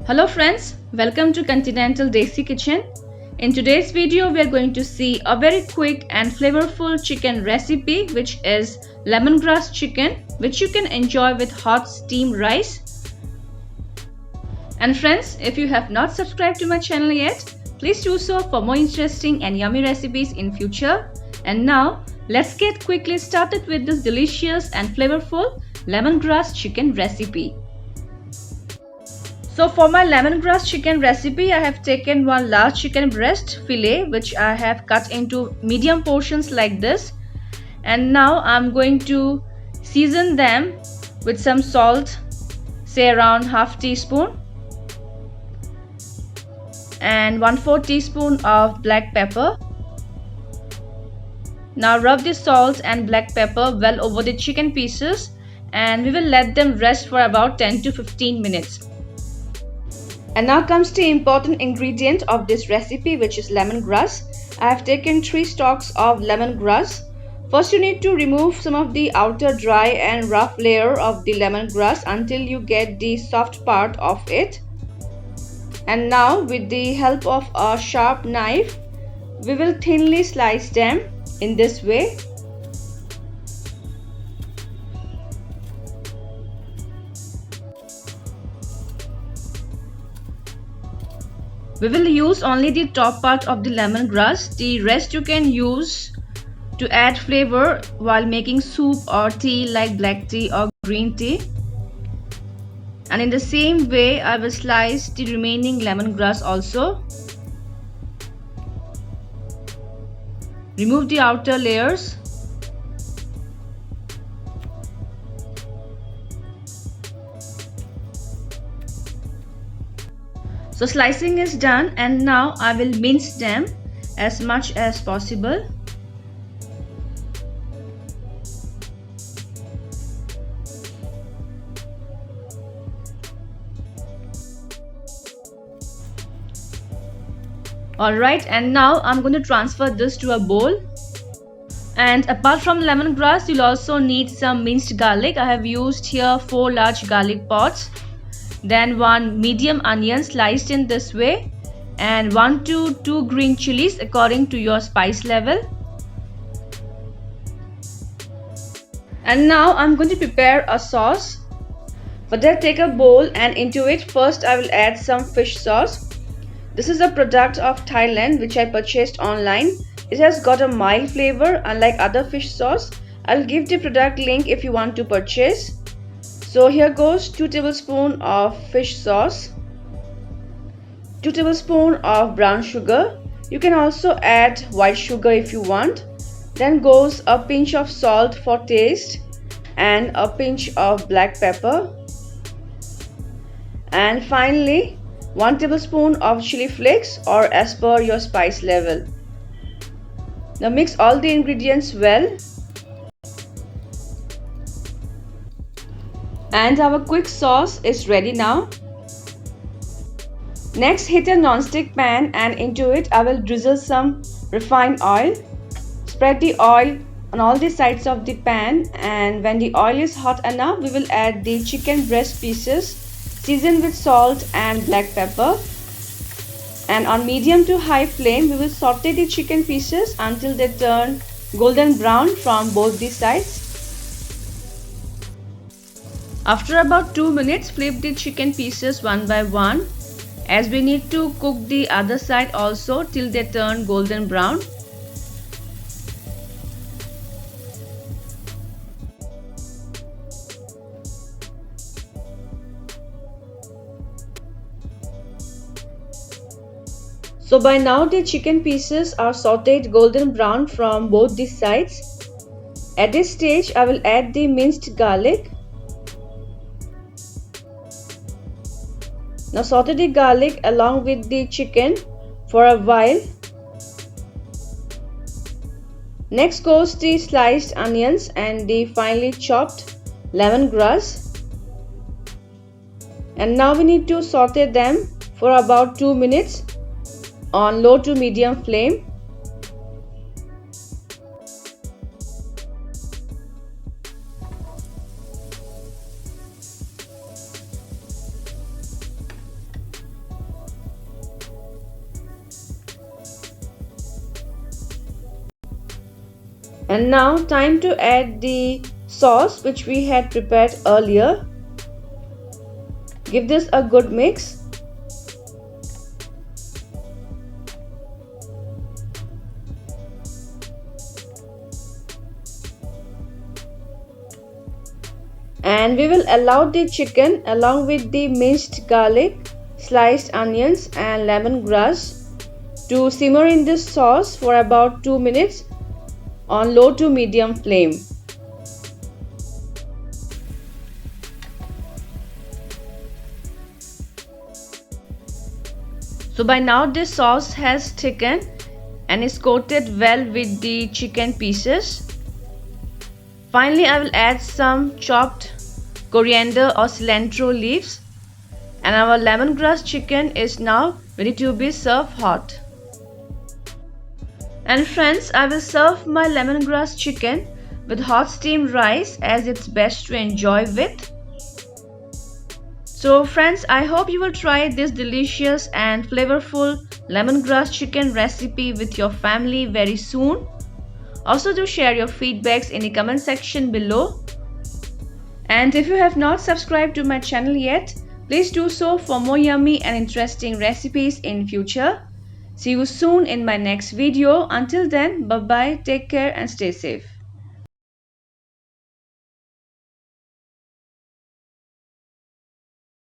Hello friends, welcome to Continental Desi Kitchen. In today's video, we are going to see a very quick and flavorful chicken recipe, which is lemongrass chicken, which you can enjoy with hot steamed rice. And friends, if you have not subscribed to my channel yet, please do so for more interesting and yummy recipes in future. And now, let's get quickly started with this delicious and flavorful lemongrass chicken recipe. So for my lemongrass chicken recipe, I have taken one large chicken breast fillet, which I have cut into medium portions like this. And now I'm going to season them with some salt, say around half teaspoon, and 1/4 teaspoon of black pepper. Now rub the salt and black pepper well over the chicken pieces, and we will let them rest for about 10 to 15 minutes. And now comes the important ingredient of this recipe, which is lemongrass. I have taken 3 stalks of lemongrass. First, you need to remove some of the outer dry and rough layer of the lemongrass until you get the soft part of it. And now, with the help of a sharp knife, we will thinly slice them in this way. We will use only the top part of the lemongrass. The rest you can use to add flavor while making soup or tea like black tea or green tea. And in the same way, I will slice the remaining lemongrass also. Remove the outer layers. So slicing is done, and now I will mince them as much as possible. Alright, and now I'm going to transfer this to a bowl. And apart from lemongrass, you'll also need some minced garlic. I have used here 4 large garlic pods. Then 1 medium onion sliced in this way, and 1 to 2 green chilies according to your spice level. And now I'm going to prepare a sauce. For that, take a bowl, and into it first I will add some fish sauce. This is a product of Thailand which I purchased online. It has got a mild flavor unlike other fish sauce. I'll give the product link if you want to purchase. So here goes 2 tablespoons of fish sauce, 2 tablespoons of brown sugar. You can also add white sugar if you want. Then goes a pinch of salt for taste and a pinch of black pepper. And finally 1 tablespoon of chili flakes, or as per your spice level. Now mix all the ingredients well. And our quick sauce is ready now. Next, heat a non-stick pan, and into it I will drizzle some refined oil. Spread the oil on all the sides of the pan, and when the oil is hot enough, we will add the chicken breast pieces seasoned with salt and black pepper. And on medium to high flame, we will saute the chicken pieces until they turn golden brown from both the sides. After about 2 minutes, flip the chicken pieces one by one, as we need to cook the other side also till they turn golden brown. So by now the chicken pieces are sauteed golden brown from both the sides. At this stage, I will add the minced garlic. Now saute the garlic along with the chicken for a while. Next goes the sliced onions and the finely chopped lemongrass. And now we need to saute them for about 2 minutes on low to medium flame. And now time to add the sauce which we had prepared earlier. Give this a good mix. And we will allow the chicken along with the minced garlic, sliced onions and lemongrass to simmer in this sauce for about 2 minutes on low to medium flame. So by now this sauce has thickened and is coated well with the chicken pieces. Finally, I will add some chopped coriander or cilantro leaves, and our lemongrass chicken is now ready to be served hot. And friends, I will serve my lemongrass chicken with hot steamed rice as it's best to enjoy with. So friends, I hope you will try this delicious and flavorful lemongrass chicken recipe with your family very soon. Also do share your feedbacks in the comment section below. And if you have not subscribed to my channel yet, please do so for more yummy and interesting recipes in future. See you soon in my next video. Until then, bye bye, take care and stay safe.